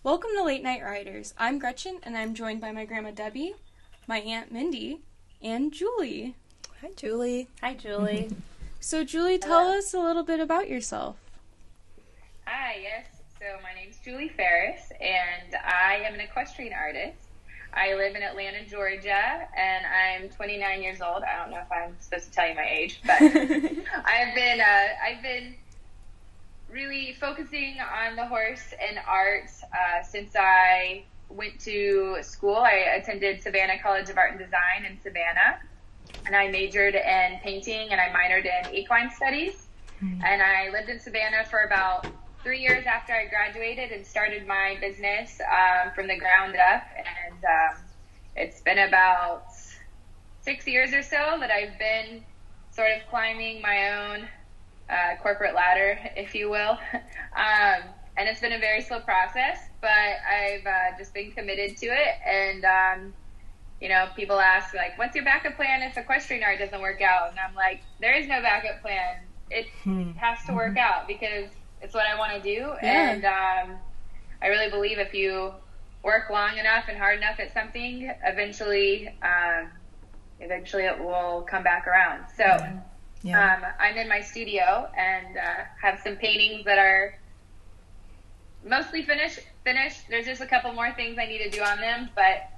Welcome to Late Night Riders. I'm Gretchen, and I'm joined by my grandma Debbie, my aunt Mindy, and Julie. Hi, Julie. Hi, Julie. So, Julie, tell us a little bit about yourself. Hi, yes. So my name's Julie Ferris, and I am an equestrian artist. I live in Atlanta, Georgia, and I'm 29 years old. I don't know if I'm supposed to tell you my age, but I've been really focusing on the horse and art since I went to school. I attended Savannah College of Art and Design in Savannah, and I majored in painting and I minored in equine studies. And I lived in Savannah for about 3 years after I graduated and started my business from the ground up. And it's been about 6 years or so that I've been sort of climbing my own corporate ladder, if you will. And it's been a very slow process, but I've just been committed to it. And, people ask, like, what's your backup plan if equestrian art doesn't work out? And I'm like, there is no backup plan. It has to work out because it's what I want to do. Yeah. And I really believe if you work long enough and hard enough at something, eventually it will come back around. So I'm in my studio and have some paintings that are mostly finished. There's just a couple more things I need to do on them, but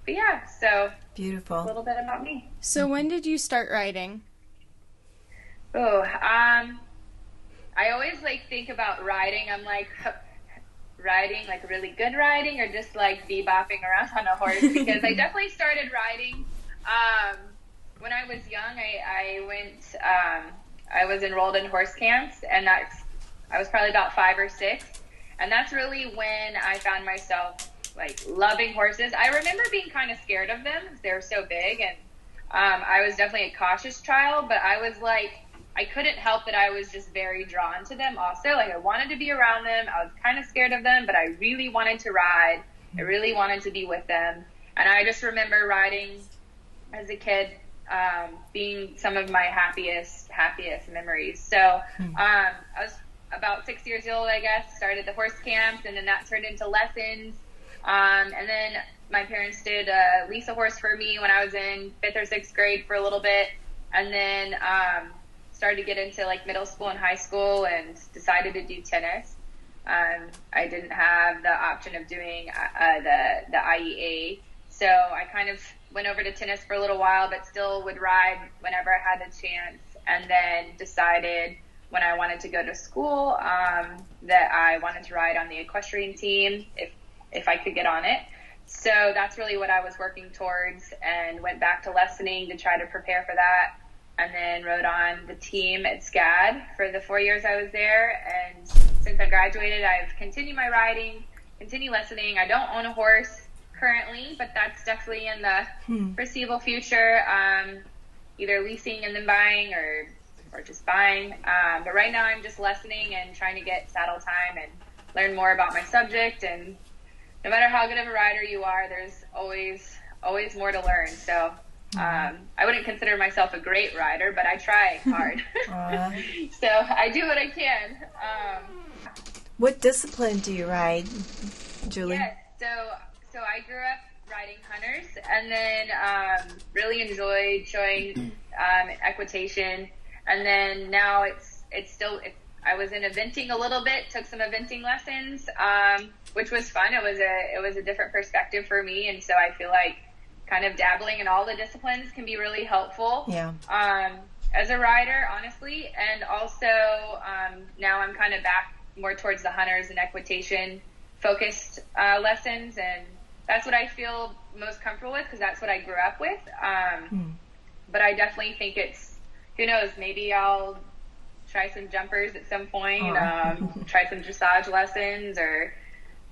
yeah, so beautiful. A little bit about me. So when did you start riding? I always think about riding. I'm like, riding, like really good riding, or just like bebopping around on a horse, because I definitely started riding when I was young. I was enrolled in horse camps, and I was probably about 5 or 6, and that's really when I found myself loving horses. I remember being kind of scared of them because they were so big, and I was definitely a cautious child, but I was I couldn't help that I was just very drawn to them also. I wanted to be around them. I was kind of scared of them, but I really wanted to ride. I really wanted to be with them. And I just remember riding as a kid being some of my happiest memories. So I was about 6 years old, I guess, started the horse camps, and then that turned into lessons. And then my parents did lease a horse for me when I was in 5th or 6th grade for a little bit. And then started to get into middle school and high school and decided to do tennis. I didn't have the option of doing the IEA, so I kind of went over to tennis for a little while, but still would ride whenever I had the chance, and then decided when I wanted to go to school that I wanted to ride on the equestrian team if I could get on it. So that's really what I was working towards, and went back to lessoning to try to prepare for that. And then rode on the team at SCAD for the 4 years I was there. And since I graduated, I've continued my riding, continued lessoning. I don't own a horse currently, but that's definitely in the foreseeable future, either leasing and then buying or just buying. But right now I'm just lessoning and trying to get saddle time and learn more about my subject. And no matter how good of a rider you are, there's always more to learn. So I wouldn't consider myself a great rider, but I try hard. So I do what I can. What discipline do you ride, Julie? Yes, so I grew up riding hunters, and then really enjoyed showing equitation, and then now I was in eventing a little bit, took some eventing lessons, which was fun. It was a different perspective for me, and so I feel like kind of dabbling in all the disciplines can be really helpful as a rider, honestly. And also now I'm kind of back more towards the hunters and equitation focused lessons, and that's what I feel most comfortable with because that's what I grew up with. But I definitely think who knows, maybe I'll try some jumpers at some point, try some dressage lessons, or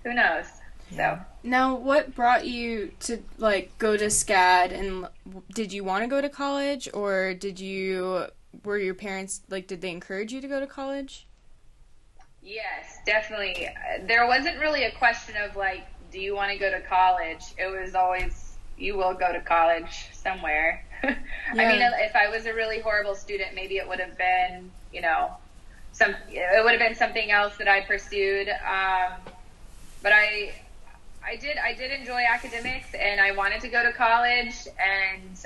who knows. So now, what brought you to go to SCAD, and did you want to go to college, or were your parents did they encourage you to go to college? Yes, definitely. There wasn't really a question of do you want to go to college? It was always, you will go to college somewhere. I mean, if I was a really horrible student, maybe it would have been, it would have been something else that I pursued. but I did enjoy academics, and I wanted to go to college, and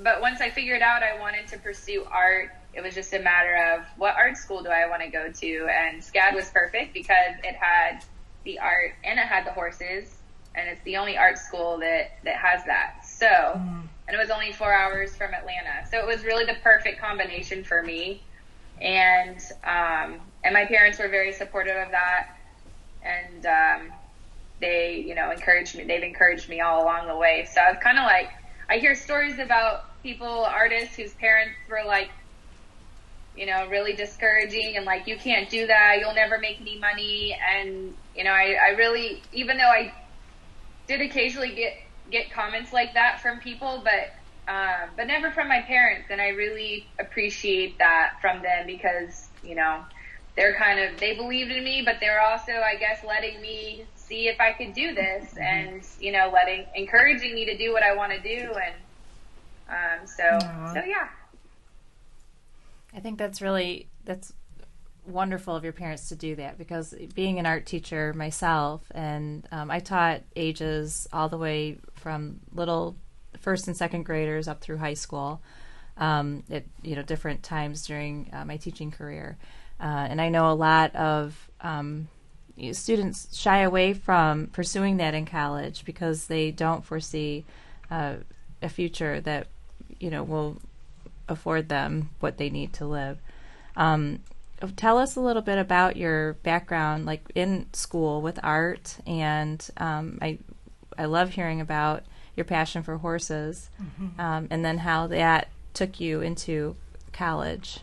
but once I figured out I wanted to pursue art, it was just a matter of what art school do I want to go to, and SCAD was perfect because it had the art and it had the horses, and it's the only art school that has that. So, and it was only 4 hours from Atlanta, so it was really the perfect combination for me, and my parents were very supportive of that, and they, encouraged me. They've encouraged me all along the way. So I was kind of like, I hear stories about artists whose parents were like, really discouraging and like, you can't do that, you'll never make any money. And, I really, even though I did occasionally get comments like that from people, but never from my parents. And I really appreciate that from them because, they believed in me, but they're also, I guess, letting me see if I could do this and, encouraging me to do what I want to do. And, so yeah. I think that's wonderful of your parents to do that, because being an art teacher myself, and I taught ages all the way from little first and second graders up through high school at different times during my teaching career, and I know a lot of students shy away from pursuing that in college because they don't foresee a future that will afford them what they need to live. Tell us a little bit about your background, like in school with art, and I love hearing about your passion for horses, and then how that took you into college.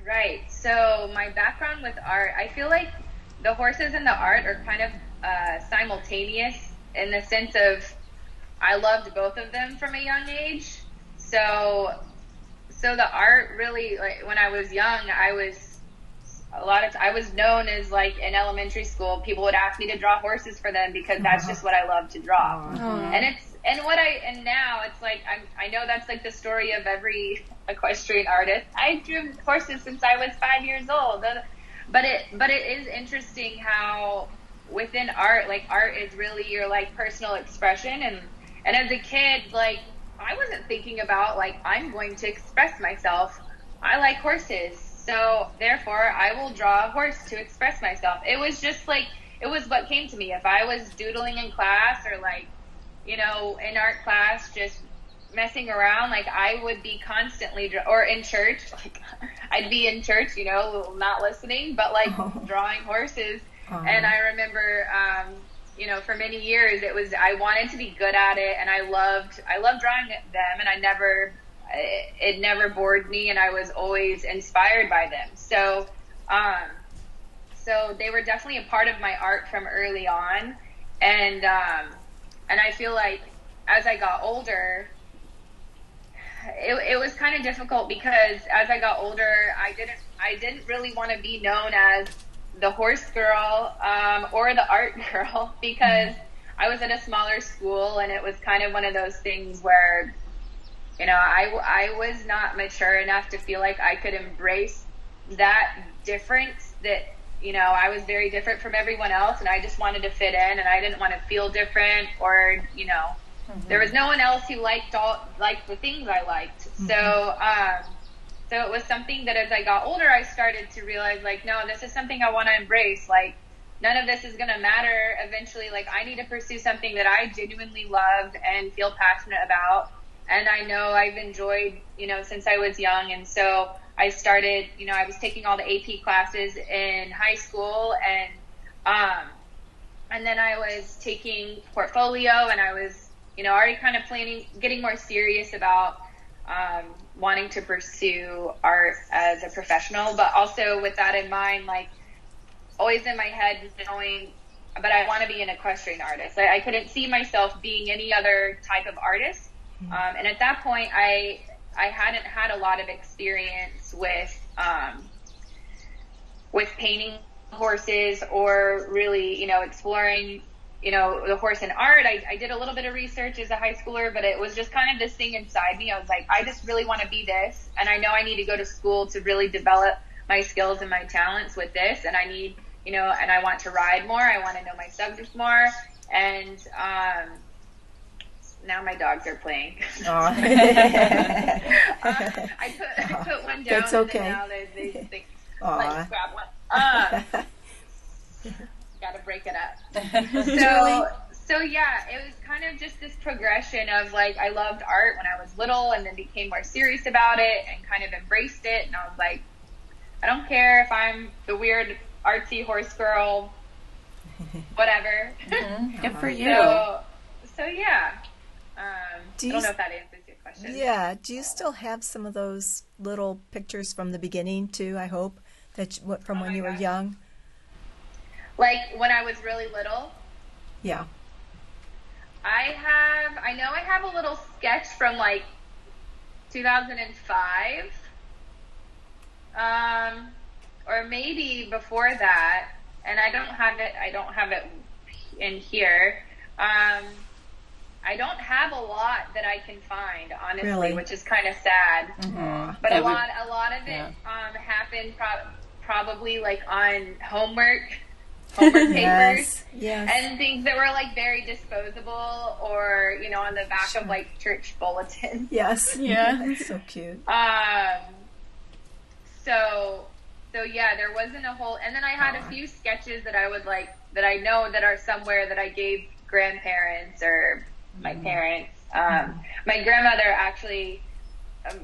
Right. So my background with art, I feel like the horses and the art are kind of simultaneous in the sense of I loved both of them from a young age. So the art really, like when I was young, I was known as, like, in elementary school, people would ask me to draw horses for them because that's just what I love to draw. And now it's like, I know that's like the story of every equestrian artist. I drew horses since I was 5 years old. But it is interesting how within art, like, art is really your, like, personal expression. And as a kid, like, I wasn't thinking about, like, I'm going to express myself. I like horses, so therefore I will draw a horse to express myself. It was just like, it was what came to me. If I was doodling in class or, like, in art class, just messing around, like, I would be constantly, or in church, like, I'd be in church, not listening, but, like, drawing horses. And I remember, for many years I wanted to be good at it, and I loved drawing them, and it never bored me, and I was always inspired by them. So they were definitely a part of my art from early on. And I feel like as I got older, it was kind of difficult because as I got older, I didn't really want to be known as the horse girl or the art girl, because I was at a smaller school, and it was kind of one of those things where I was not mature enough to feel like I could embrace that difference, that I was very different from everyone else, and I just wanted to fit in, and I didn't want to feel different, or there was no one else who liked the things I liked. So it was something that as I got older, I started to realize, like, no, this is something I want to embrace. Like, none of this is going to matter eventually. Like, I need to pursue something that I genuinely love and feel passionate about. And I know I've enjoyed, since I was young. And so I started, I was taking all the AP classes in high school, and then I was taking portfolio, and I was, already kind of getting more serious about wanting to pursue art as a professional, but also with that in mind, like, always in my head knowing, but I want to be an equestrian artist. I couldn't see myself being any other type of artist. And at that point, I hadn't had a lot of experience with painting horses, or really, exploring, the horse in art. I did a little bit of research as a high schooler, but it was just kind of this thing inside me. I was like, I just really want to be this, and I know I need to go to school to really develop my skills and my talents with this, and I need, you know, and I want to ride more. I want to know my subjects more. And now my dogs are playing. Oh. I put one down. That's okay. And now they think, let's grab one. Gotta break it up. So yeah, it was kind of just this progression of like, I loved art when I was little and then became more serious about it and kind of embraced it. And I was like, I don't care if I'm the weird artsy horse girl, whatever. Good for you. So yeah. I don't know if that answers your question. Yeah. Do you still have some of those little pictures from the beginning too, I hope, from when you were young? Like when I was really little? Yeah. I know I have a little sketch from like 2005. Or maybe before that, and I don't have it in here. I don't have a lot that I can find, honestly, really? Which is kind of sad. Mm-hmm. But a lot of it happened probably like on homework papers, yes. and things that were like very disposable, or you know, on the back of like church bulletins. Yes, yeah, that's so cute. So yeah, there wasn't a whole, and then I had a few sketches that I would like, that I know that are somewhere that I gave grandparents or my parents. My grandmother actually,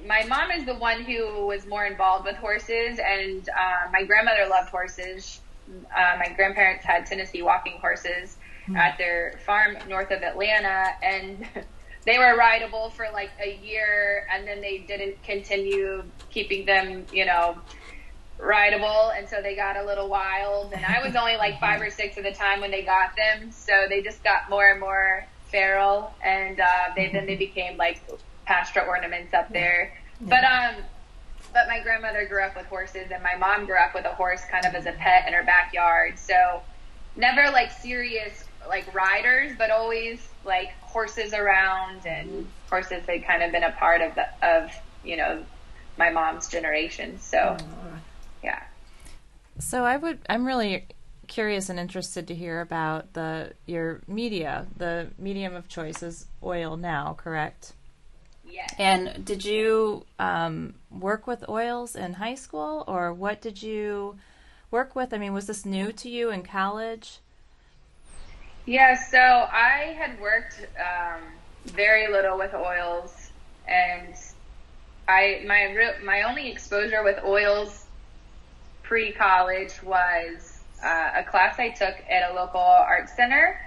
my mom is the one who was more involved with horses, and my grandmother loved horses. My grandparents had Tennessee walking horses at their farm north of Atlanta, and they were rideable for like a year, and then they didn't continue keeping them, you know, rideable, and so they got a little wild, and I was only like 5 or 6 at the time when they got them, so they just got more and more feral, and they became like pasture ornaments up there. But my grandmother grew up with horses, and my mom grew up with a horse kind of as a pet in her backyard. So never like serious like riders, but always like horses around, and horses had kind of been a part of you know, my mom's generation. So yeah. So I'm really curious and interested to hear about your media. The medium of choice is oil now, correct? Yes. And did you work with oils in high school, or what did you work with? I mean, was this new to you in college? Yeah, so I had worked very little with oils, and my only exposure with oils pre-college was a class I took at a local art center.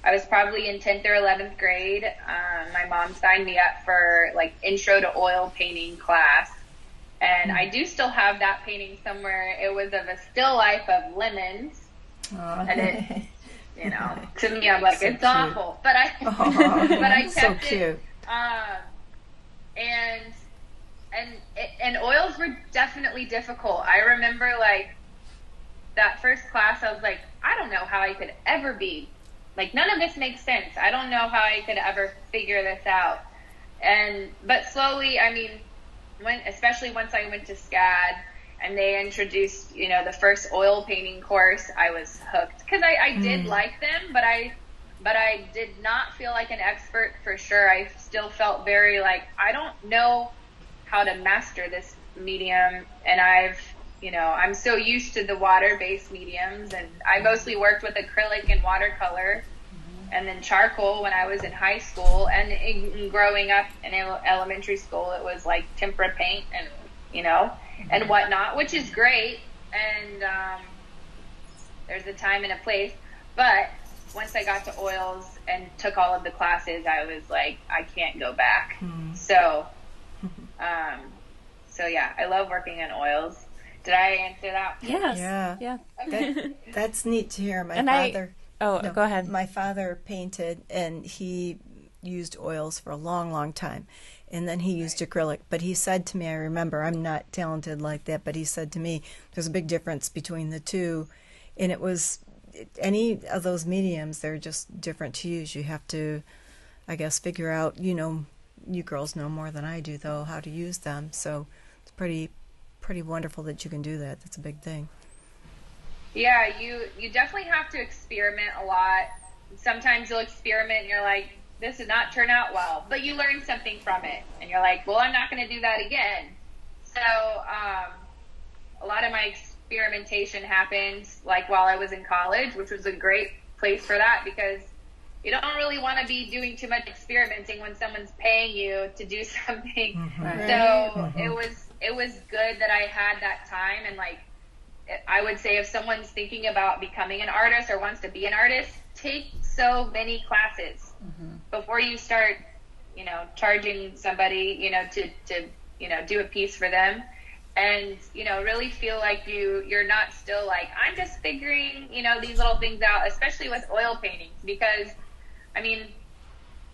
I was probably in 10th or 11th grade. My mom signed me up for like intro to oil painting class. And I do still have that painting somewhere. It was of a still life of lemons. And it, you know, to me, I'm like, so it's cute. Awful. But I kept so cute. It. And oils were definitely difficult. I remember like that first class, I was like, I don't know how I could ever be. Like, none of this makes sense. I don't know how I could ever figure this out. But slowly, I mean, especially once I went to SCAD and they introduced, you know, the first oil painting course, I was hooked. Because I did like them, but I did not feel like an expert for sure. I still felt very like, I don't know how to master this medium. And I'm so used to the water-based mediums, and I mostly worked with acrylic and watercolor, and then charcoal when I was in high school, and growing up in elementary school, it was like tempera paint and, you know, and whatnot, which is great, and there's a time and a place, but once I got to oils and took all of the classes, I was like, I can't go back. So yeah, I love working in oils. Did I answer that? Yes. Yeah. Okay. That's neat to hear. Go ahead. My father painted, and he used oils for a long, long time. And then he used acrylic. But he said to me, I remember, I'm not talented like that, but he said to me, there's a big difference between the two. And it was, any of those mediums, they're just different to use. You have to, I guess, figure out, you know, you girls know more than I do, though, how to use them. So it's pretty pretty wonderful that you can do that. That's a big thing. Yeah, you definitely have to experiment a lot. Sometimes you'll experiment and you're like, this did not turn out well, but you learn something from it, and you're like, well, I'm not going to do that again. So a lot of my experimentation happened like while I was in college, which was a great place for that, because you don't really want to be doing too much experimenting when someone's paying you to do something. So it was good that I had that time. And like, I would say if someone's thinking about becoming an artist or wants to be an artist, take so many classes before you start, charging somebody, to do a piece for them. And, really feel like you're not still like, I'm just figuring, these little things out, especially with oil paintings, because, I mean,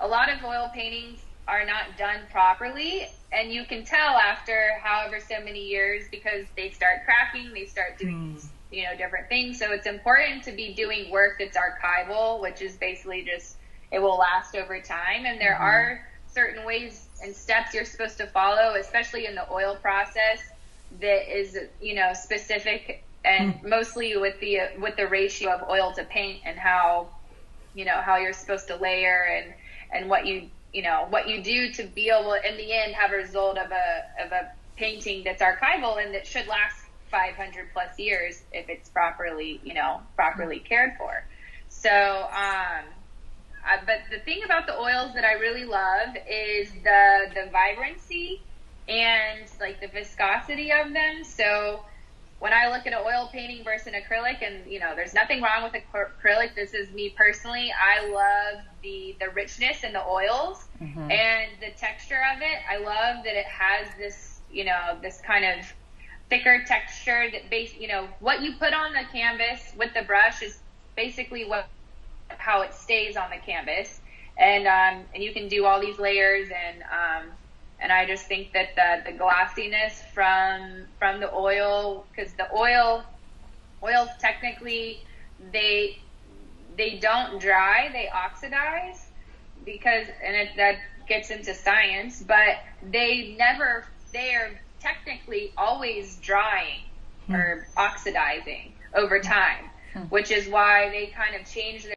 a lot of oil paintings are not done properly, and you can tell after however so many years, because they start cracking, they start doing, different things. So it's important to be doing work that's archival, which is basically just, it will last over time. And there are certain ways and steps you're supposed to follow, especially in the oil process, that is, specific, and mostly with the ratio of oil to paint, and how you're supposed to layer, and what you do to be able to, in the end, have a result of a painting that's archival and that should last 500 plus years if it's properly cared for. So, but the thing about the oils that I really love is the vibrancy and like the viscosity of them. So when I look at an oil painting versus an acrylic, and there's nothing wrong with acrylic. This is me personally. I love the richness in the oils and the texture of it. I love that it has this, this kind of thicker texture that what you put on the canvas with the brush is basically how it stays on the canvas. And you can do all these layers, and I just think that the glassiness from the oil, because the oils technically they don't dry, they oxidize, that gets into science, but they are technically always drying or oxidizing over time, which is why they kind of change their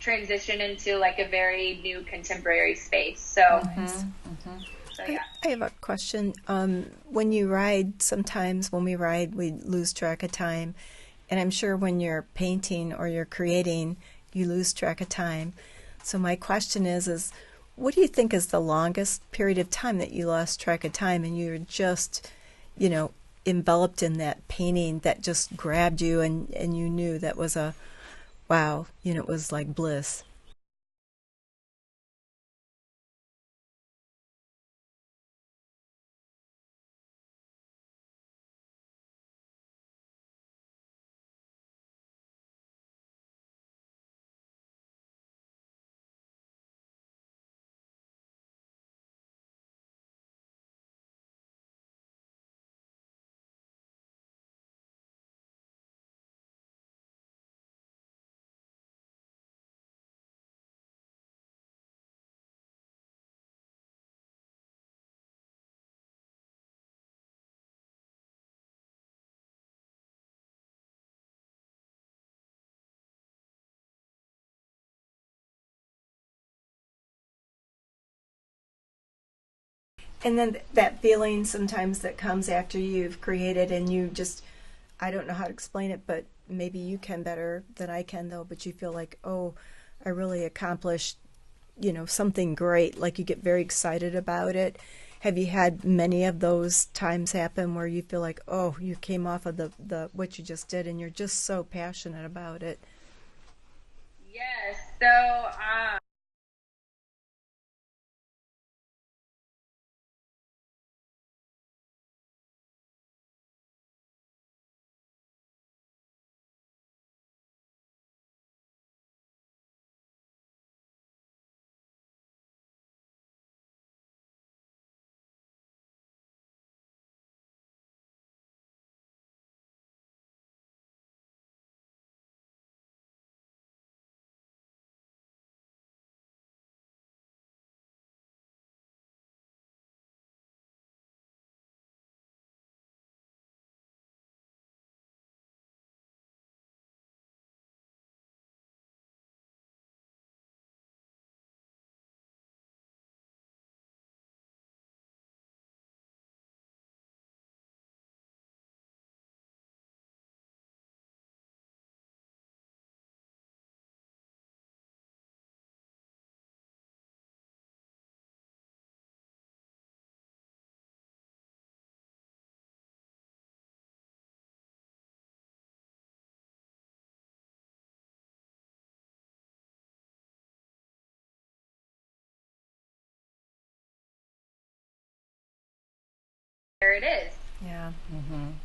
transition into like a very new contemporary space. So, so yeah. I have a question. When you ride, sometimes when we ride, we lose track of time. And I'm sure when you're painting or you're creating, you lose track of time. So my question is what do you think is the longest period of time that you lost track of time and you're just, enveloped in that painting that just grabbed you and you knew that was a, wow, it was like bliss? And then that feeling sometimes that comes after you've created and you just, I don't know how to explain it, but maybe you can better than I can though, but you feel like, oh, I really accomplished, something great. Like you get very excited about it. Have you had many of those times happen where you feel like, oh, you came off of the what you just did and you're just so passionate about it? Yes. So, there it is. Yeah.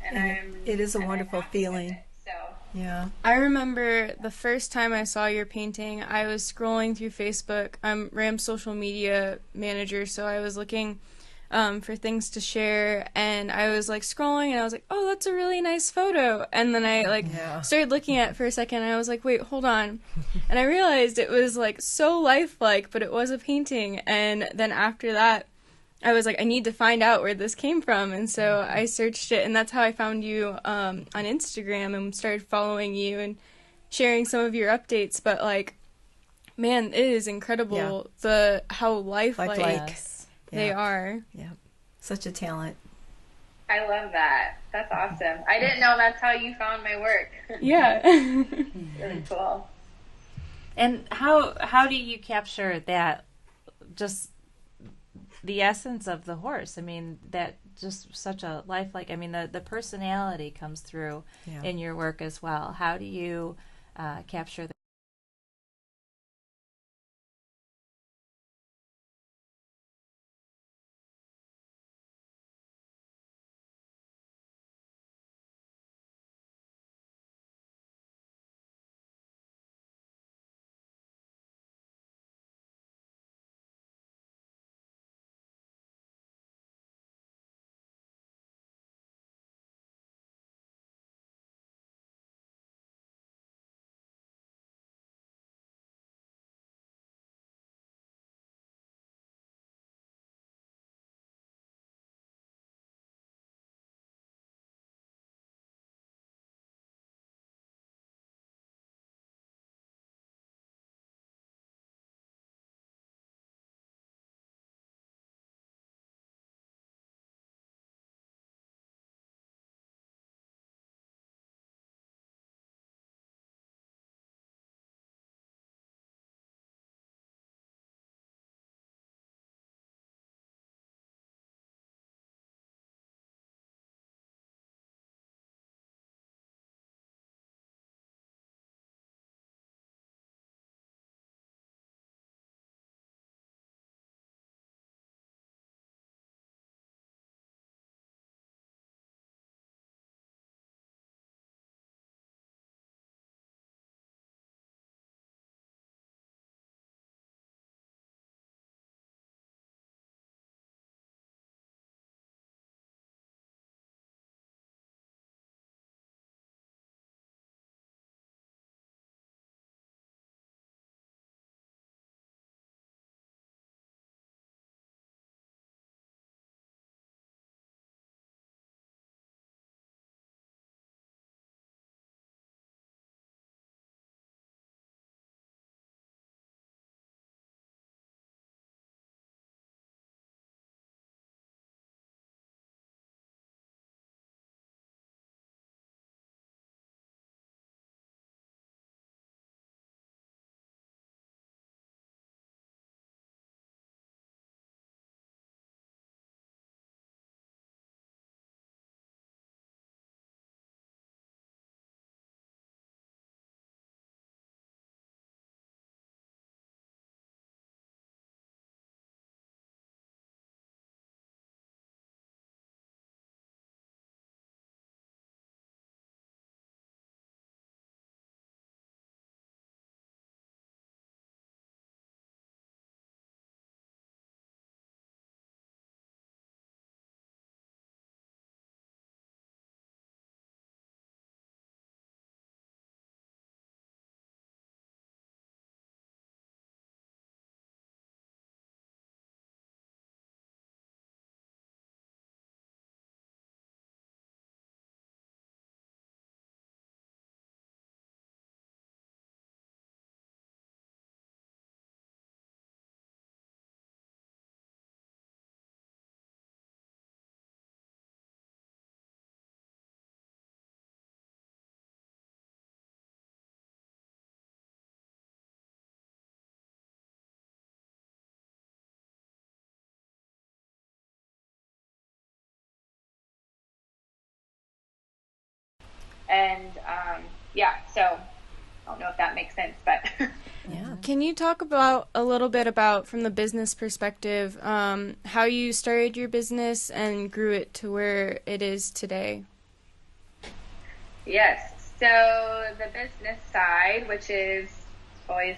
And it is a I'm wonderful happy with feeling. it, so. Yeah. I remember the first time I saw your painting, I was scrolling through Facebook. I'm RAMM's social media manager, so I was looking for things to share, and I was like scrolling, and I was like, oh, that's a really nice photo. And then I started looking at it for a second, and I was like, wait, hold on. And I realized it was like so lifelike, but it was a painting. And then after that, I was like, I need to find out where this came from. And so I searched it, and that's how I found you on Instagram and started following you and sharing some of your updates. But like, man, it is incredible how lifelike Yes. they are. Yeah. Such a talent. I love that. That's awesome. I didn't know that's how you found my work. Yeah. Really cool. And how do you capture that, just the essence of the horse? I mean, that just such a lifelike, I mean, the personality comes through in your work as well. How do you capture And yeah, so I don't know if that makes sense, but Yeah. Can you talk about a little bit about, from the business perspective, how you started your business and grew it to where it is today? yes. So the business side, which is always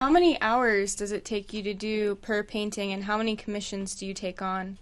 How many hours does it take you to do per painting, and how many commissions do you take on?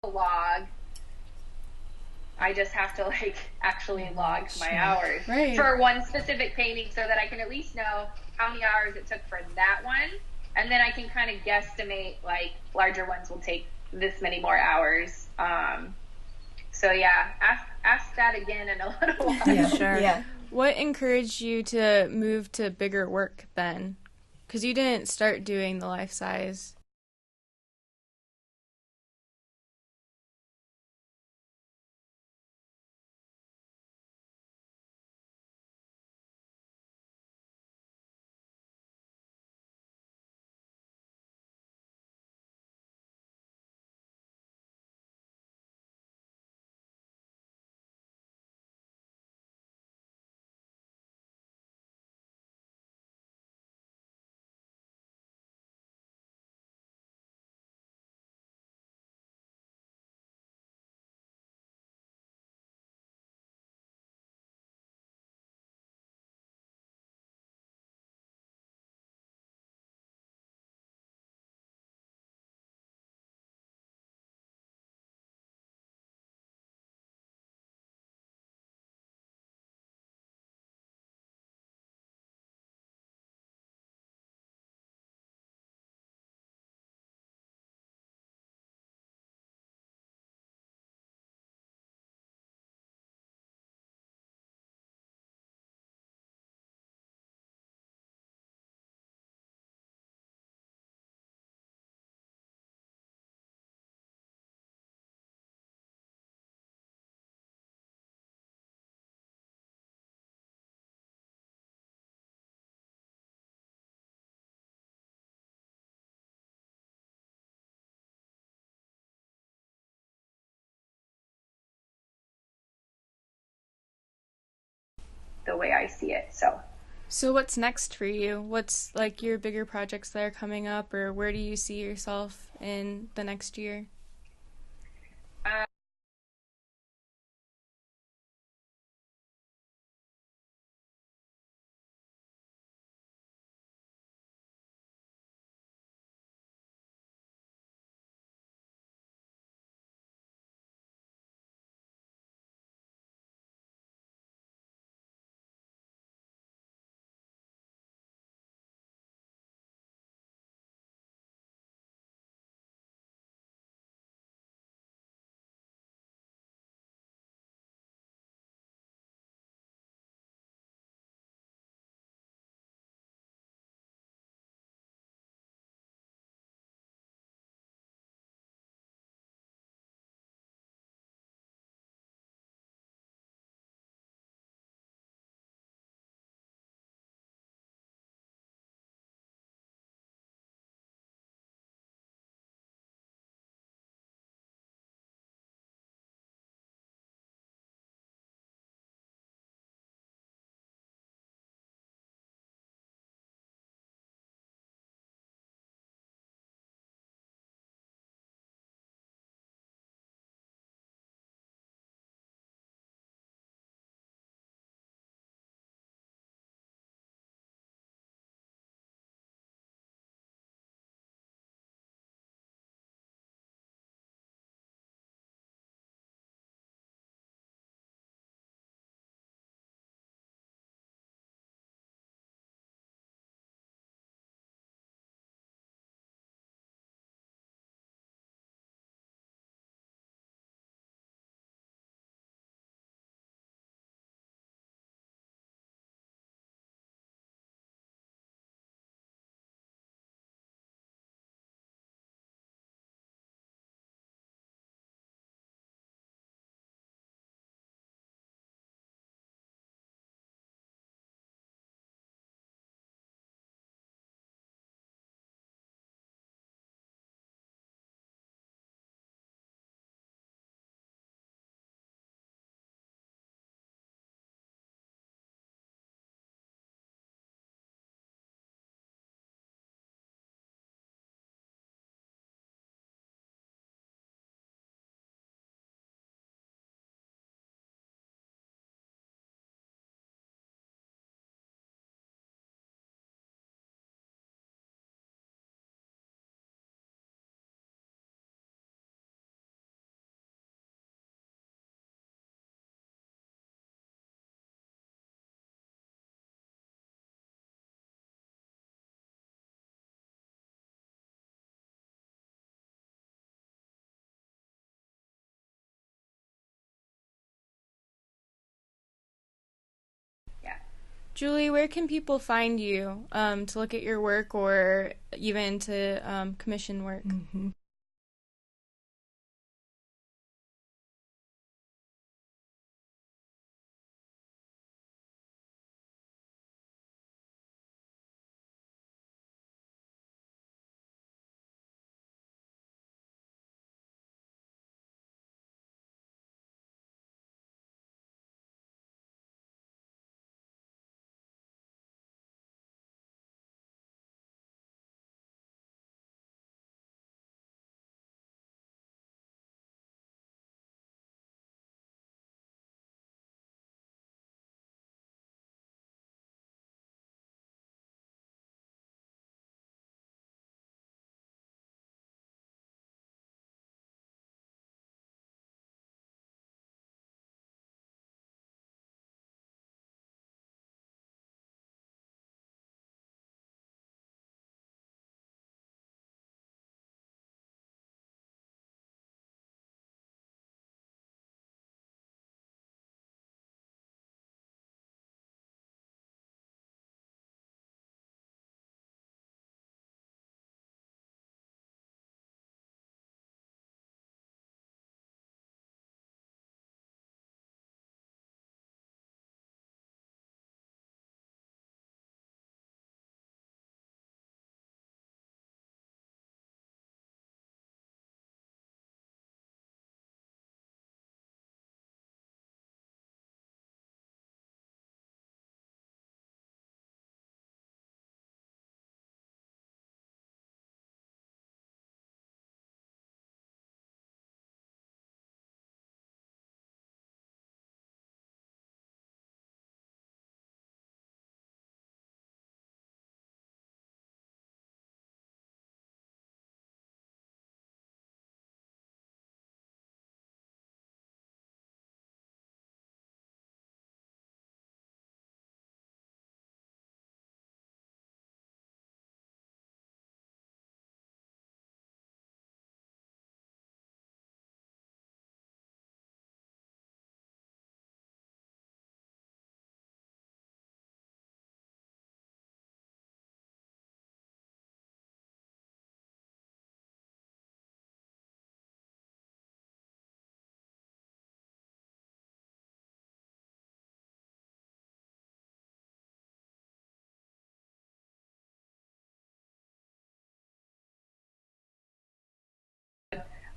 Log. I just have to like actually log my hours Right. for one specific painting so that I can at least know how many hours it took for that one. And then I can kind of guesstimate like larger ones will take this many more hours. So yeah, ask that again in a little while. Yeah, Sure. Yeah. What encouraged you to move to bigger work then? Because you didn't start doing the life size. The way I see it. So what's next for you? What's like your bigger projects that are coming up, or where do you see yourself in the next year? Julie, where can people find you to look at your work or even to commission work? Mm-hmm.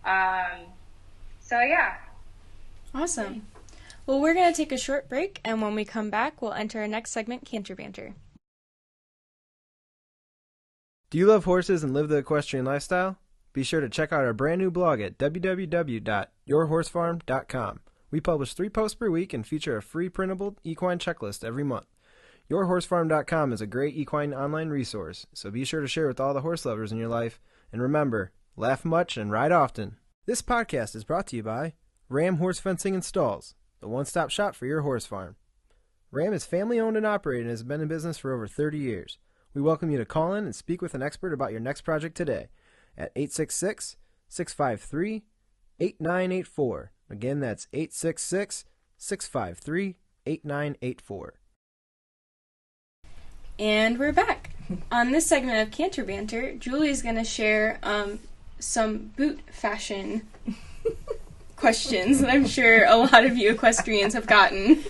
Um, so yeah. Awesome. Well, we're going to take a short break, and when we come back, we'll enter our next segment, Canter Banter. Do you love horses and live the equestrian lifestyle? Be sure to check out our brand new blog at www.yourhorsefarm.com. We publish 3 posts per week and feature a free printable equine checklist every month. Yourhorsefarm.com is a great equine online resource, so be sure to share with all the horse lovers in your life. And remember, laugh much and ride often. This podcast is brought to you by RAMM Horse Fencing and Stalls, the one-stop shop for your horse farm. RAMM is family-owned and operated and has been in business for over 30 years. We welcome you to call in and speak with an expert about your next project today at 866-653-8984. Again, that's 866-653-8984. And we're back. On this segment of Canter Banter, Julie's going to share some boot fashion questions that I'm sure a lot of you equestrians have gotten.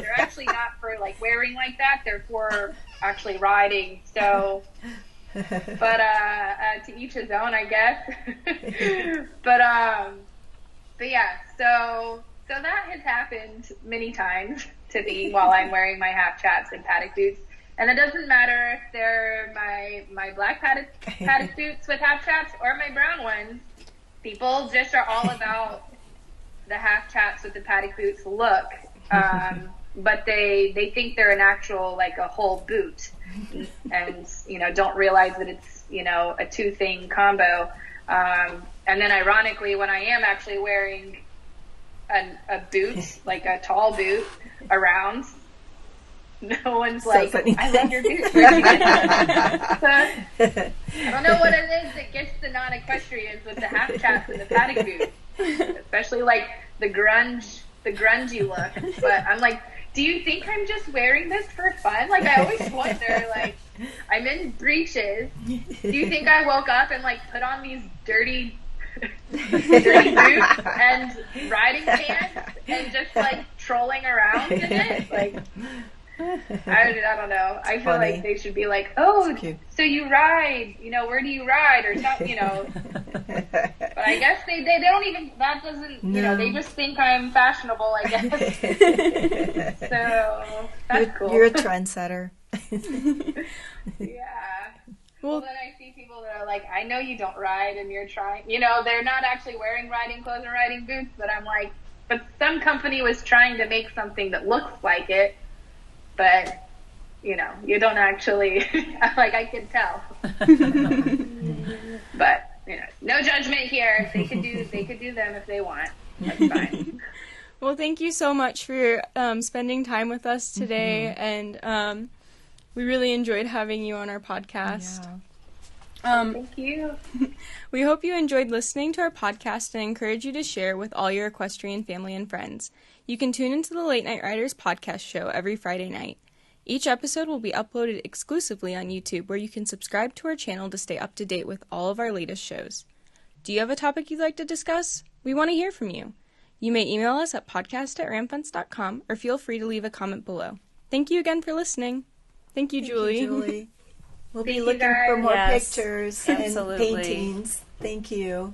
They're actually not for like wearing like that. They're for actually riding. So, but to each his own, I guess. But yeah, so that has happened many times to me while I'm wearing my half chaps and paddock boots. And it doesn't matter if they're my black paddock boots with half chaps or my brown ones. People just are all about the half chaps with the paddock boots look. But they think they're an actual, like a whole boot, and, you know, don't realize that it's, you know, a two-thing combo. And then ironically, when I am actually wearing a boot, like a tall boot around, no one's like, I love your boot. So, I don't know what it is that gets the non-equestrians with the half chaps and the paddock boots, especially like the grungy look. But I'm like, do you think I'm just wearing this for fun? Like, I always wonder, like, I'm in breeches. Do you think I woke up and like put on these dirty boots and riding pants and just like trolling around in it? Like, I don't know. I feel like they should be like, oh, so you ride, you know, where do you ride or something, you know. But I guess they don't even, that doesn't, you know, they just think I'm fashionable, I guess. So that's cool. You're a trendsetter. Yeah. Well, then I see people that are like, I know you don't ride and you're trying, you know, they're not actually wearing riding clothes and riding boots, but I'm like, but some company was trying to make something that looks like it, but, you know, you don't actually, like, I can tell. But, you know, no judgment here. They could do them if they want. That's fine. Well, thank you so much for spending time with us today, and we really enjoyed having you on our podcast. Yeah. Thank you. We hope you enjoyed listening to our podcast and encourage you to share with all your equestrian family and friends. You can tune into the Late Night Riders podcast show every Friday night. Each episode will be uploaded exclusively on YouTube, where you can subscribe to our channel to stay up to date with all of our latest shows. Do you have a topic you'd like to discuss? We want to hear from you. You may email us at podcast@ramfence.com or feel free to leave a comment below. Thank you again for listening. Thank you, Julie. We'll be looking for more pictures absolutely. and paintings. Thank you.